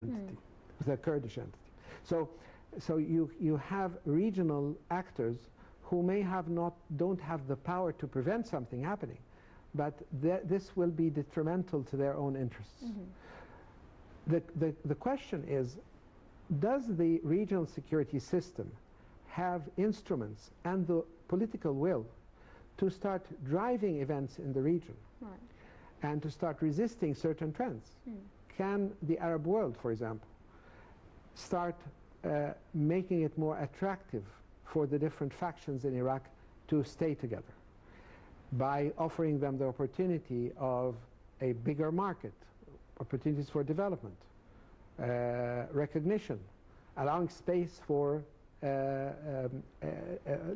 entity, the Kurdish entity. So you have regional actors who may don't have the power to prevent something happening, but this will be detrimental to their own interests. The question is, does the regional security system have instruments and the political will to start driving events in the region and to start resisting certain trends? Can the Arab world, for example, start making it more attractive for the different factions in Iraq to stay together by offering them the opportunity of a bigger market, opportunities for development, recognition, allowing space for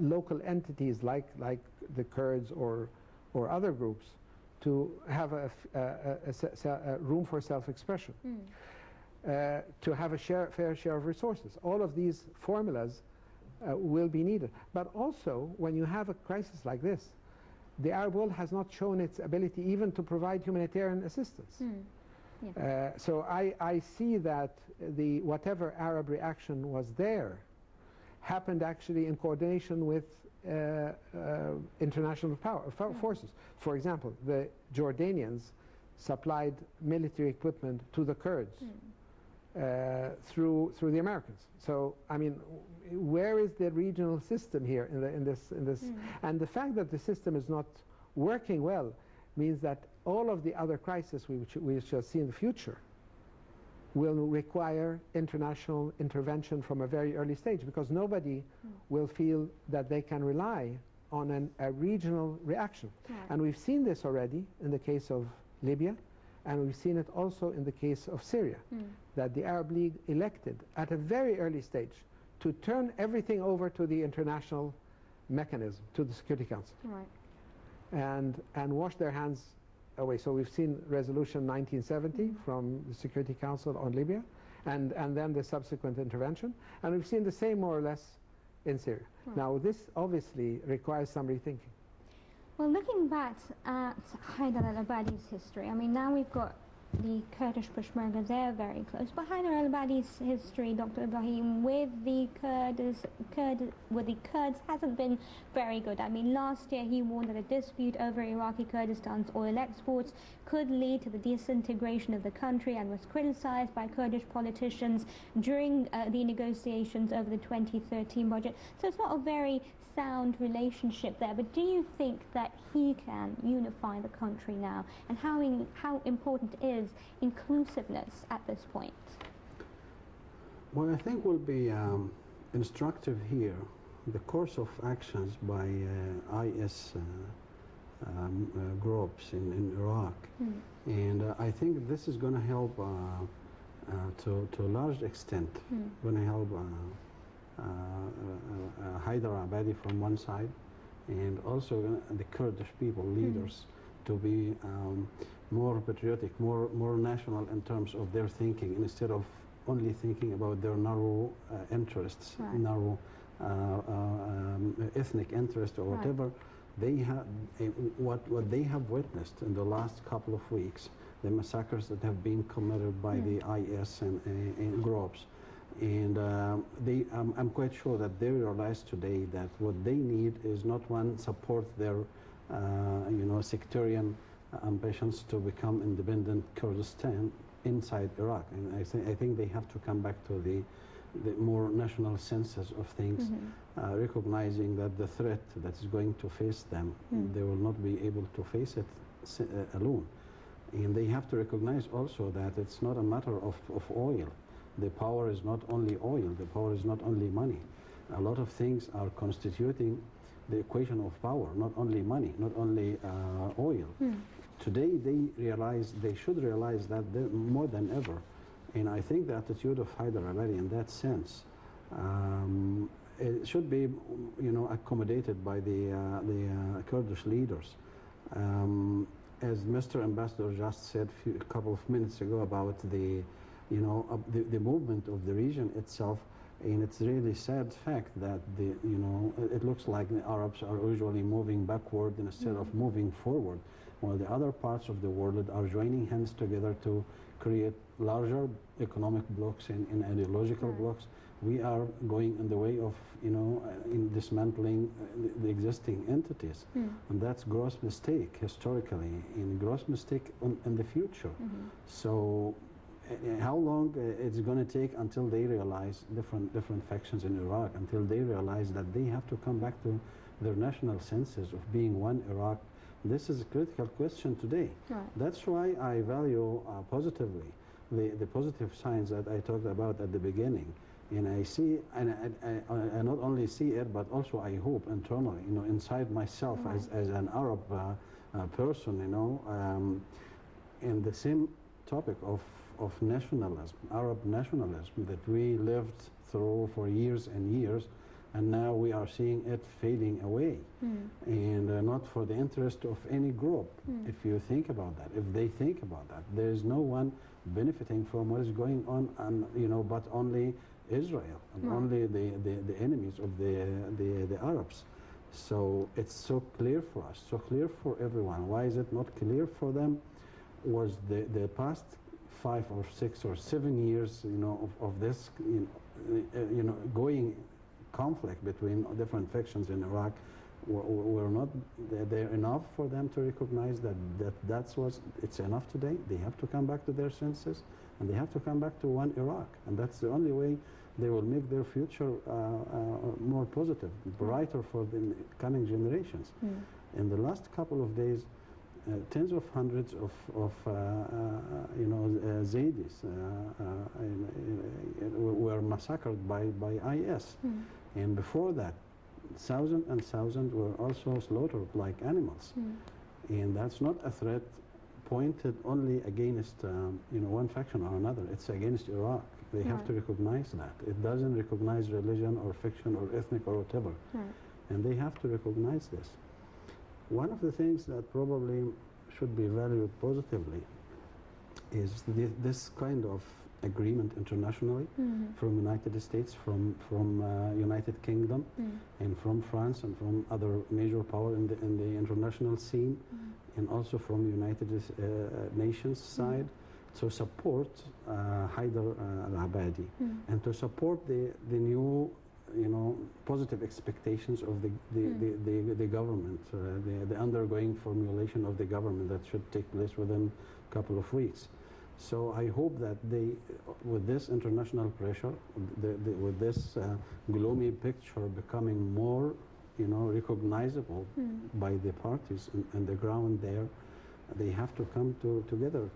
local entities like the Kurds or other groups to have a room for self-expression, to have a fair share of resources. All of these formulas will be needed. But also, when you have a crisis like this, the Arab world has not shown its ability even to provide humanitarian assistance. So I see that whatever Arab reaction was there happened actually in coordination with international forces. For example, the Jordanians supplied military equipment to the Kurds through the Americans. So I mean, where is the regional system here in this? And the fact that the system is not working well means that all of the other crises we shall see in the future will require international intervention from a very early stage, because nobody will feel that they can rely on a regional reaction. And we've seen this already in the case of Libya, and we've seen it also in the case of Syria, that the Arab League elected at a very early stage to turn everything over to the international mechanism, to the Security Council, and wash their hands away. So we've seen Resolution 1970 from the Security Council on Libya, and then the subsequent intervention, and we've seen the same more or less in Syria. Now this obviously requires some rethinking. Well, looking back at Haider al-Abadi's history, I mean, now we've got the Kurdish Peshmerga, they're very close. But Haider al-Abadi's history, Dr. Ibrahim, with the Kurds hasn't been very good. I mean, last year he warned that a dispute over Iraqi Kurdistan's oil exports could lead to the disintegration of the country, and was criticized by Kurdish politicians during the negotiations over the 2013 budget. So it's not a very sound relationship there. But do you think that he can unify the country now? And how important is inclusiveness at this point? Well, I think will be instructive here the course of actions by IS groups in Iraq, and I think this is going to help to a large extent, going to help Haider al-Abadi from one side, and also the Kurdish people, leaders, to be more patriotic, more national in terms of their thinking, instead of only thinking about their narrow interests, narrow ethnic interest or whatever. They have what they have witnessed in the last couple of weeks, the massacres that have been committed by the IS and groups, and I'm quite sure that they realize today that what they need is not one support their sectarian ambitions to become independent Kurdistan inside Iraq. And I think they have to come back to the more national senses of things, recognizing that the threat that is going to face them, they will not be able to face it alone. And they have to recognize also that it's not a matter of oil. The power is not only oil, the power is not only money. A lot of things are constituting the equation of power, not only money, not only oil. Today they should realize that more than ever. And I think the attitude of Haider al-Abadi in that sense, it should be accommodated by the Kurdish leaders. As Mr. Ambassador just said a couple of minutes ago about the movement of the region itself. And it's really sad fact that it looks like the Arabs are usually moving backward instead of moving forward, while the other parts of the world are joining hands together to create larger economic blocks and ideological blocks. We are going in the way of, in dismantling the existing entities. And that's gross mistake historically, and gross mistake in the future. So how long it's going to take until they realize, different factions in Iraq, until they realize that they have to come back to their national senses of being one Iraq? This is a critical question today. That's why I value positively the positive signs that I talked about at the beginning. And I see, and I not only see it, but also I hope internally, inside myself as an Arab person, in the same topic of nationalism, Arab nationalism that we lived through for years and years, and now we are seeing it fading away, and not for the interest of any group. If you think about that, if they think about that, there is no one benefiting from what is going on, and but only Israel and only the enemies of the Arabs. So it's so clear for us, so clear for everyone. Why is it not clear for them? Was the past 5 or 6 or 7 years, of this, going conflict between different factions in Iraq were not there enough for them to recognize it's enough today. They have to come back to their senses, and they have to come back to one Iraq, and that's the only way they will make their future more positive, brighter for the coming generations. In the last couple of days, tens of hundreds of Zaydis were massacred by IS, and before that, thousands and thousands were also slaughtered like animals. And that's not a threat pointed only against one faction or another. It's against Iraq. They have to recognize that. It doesn't recognize religion or fiction or ethnic or whatever. And they have to recognize this. One of the things that probably should be valued positively is this kind of agreement internationally from United States, from United Kingdom, and from France, and from other major power in the international scene, and also from United Nations side, to support Haider al-Abadi, and to support the new positive expectations of the government, the undergoing formulation of the government that should take place within a couple of weeks. So I hope that with this international pressure, with this gloomy picture becoming more, recognizable by the parties on the ground there, they have to come together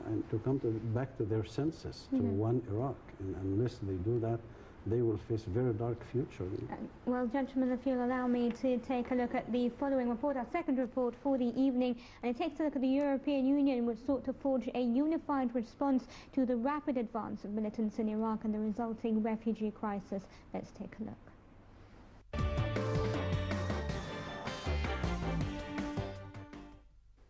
and to come back to their senses, to one Iraq. And unless they do that, they will face a very dark future. Well, gentlemen, if you'll allow me to take a look at the following report, our second report for the evening, and it takes a look at the European Union, which sought to forge a unified response to the rapid advance of militants in Iraq and the resulting refugee crisis. Let's take a look.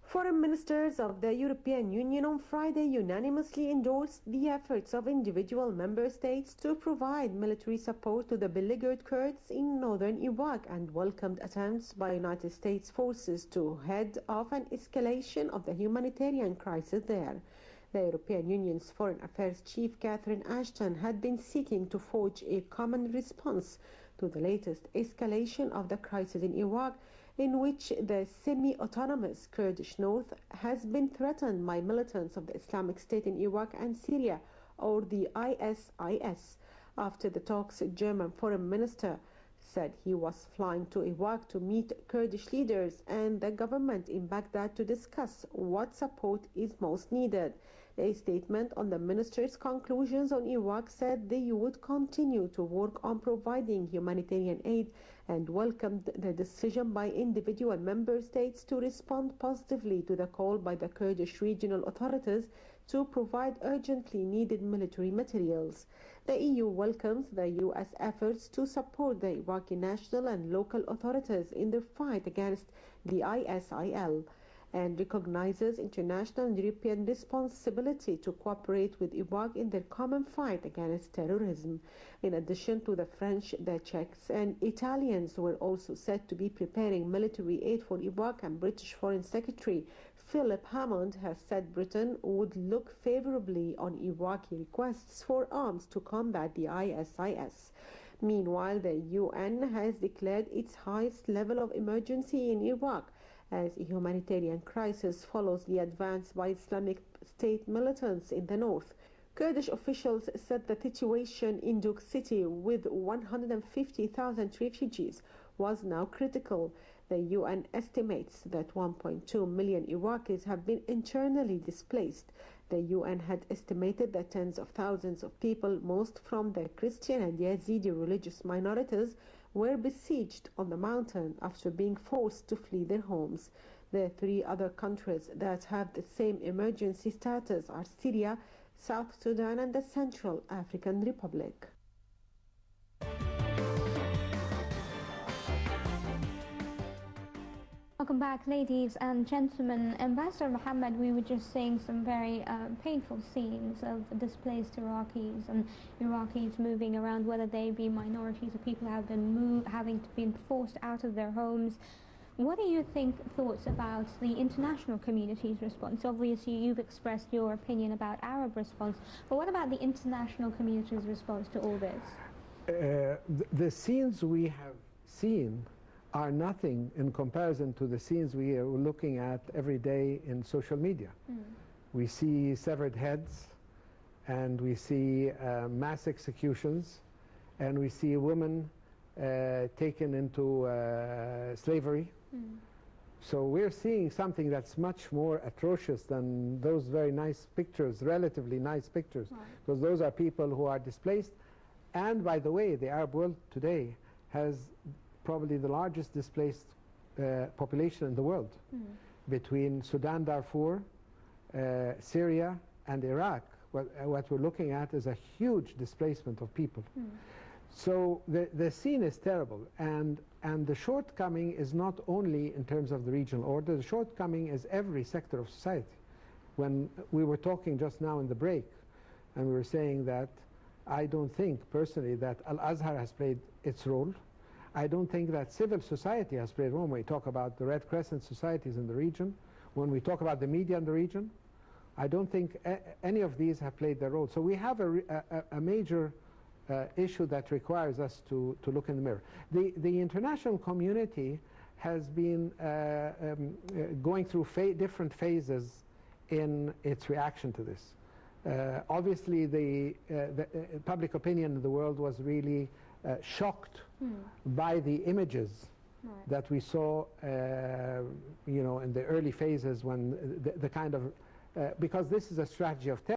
Foreign ministers of the European Union on Friday unanimously endorsed the efforts of individual member states to provide military support to the beleaguered Kurds in northern Iraq, and welcomed attempts by United States forces to head off an escalation of the humanitarian crisis there. The European Union's Foreign Affairs Chief Catherine Ashton had been seeking to forge a common response to the latest escalation of the crisis in Iraq, in which the semi-autonomous Kurdish north has been threatened by militants of the Islamic State in Iraq and Syria, or the ISIS. After the talks, German Foreign Minister said he was flying to Iraq to meet Kurdish leaders and the government in Baghdad to discuss what support is most needed. A statement on the minister's conclusions on Iraq said they would continue to work on providing humanitarian aid, and welcomed the decision by individual member states to respond positively to the call by the Kurdish regional authorities to provide urgently needed military materials. The EU welcomes the U.S. efforts to support the Iraqi national and local authorities in their fight against the ISIL, and recognizes international and European responsibility to cooperate with Iraq in their common fight against terrorism. In addition to the French, the Czechs and Italians were also said to be preparing military aid for Iraq, and British Foreign Secretary Philip Hammond has said Britain would look favorably on Iraqi requests for arms to combat the ISIS. Meanwhile, the UN has declared its highest level of emergency in Iraq as a humanitarian crisis follows the advance by Islamic State militants in the north. Kurdish officials said the situation in Duke City with 150,000 refugees was now critical. The UN estimates that 1.2 million Iraqis have been internally displaced. The UN had estimated that tens of thousands of people, most from the Christian and Yazidi religious minorities, were besieged on the mountain after being forced to flee their homes. The three other countries that have the same emergency status are Syria, South Sudan, and the Central African Republic. Welcome back, ladies and gentlemen. Ambassador Mohammed, we were just seeing some very painful scenes of displaced Iraqis and Iraqis moving around, whether they be minorities or people who have been having been forced out of their homes. What do you thoughts about the international community's response? Obviously, you've expressed your opinion about Arab response, but what about the international community's response to all this? The scenes we have seen are nothing in comparison to the scenes we are looking at every day in social media. We see severed heads, and we see mass executions, and we see women taken into slavery. So we're seeing something that's much more atrocious than those very nice pictures, relatively nice pictures, because those are people who are displaced. And by the way, the Arab world today has probably the largest displaced population in the world, between Sudan, Darfur, Syria, and Iraq. What we're looking at is a huge displacement of people. So the scene is terrible, and the shortcoming is not only in terms of the regional order, the shortcoming is every sector of society. When we were talking just now in the break, and we were saying that I don't think personally that Al-Azhar has played its role. I don't think that civil society has played a role. When we talk about the Red Crescent societies in the region, when we talk about the media in the region, I don't think any of these have played their role. So we have a major issue that requires us to look in the mirror. The international community has been going through different phases in its reaction to this. Obviously, the public opinion in the world was really shocked by the images that we saw, in the early phases when the kind of, because this is a strategy of terror.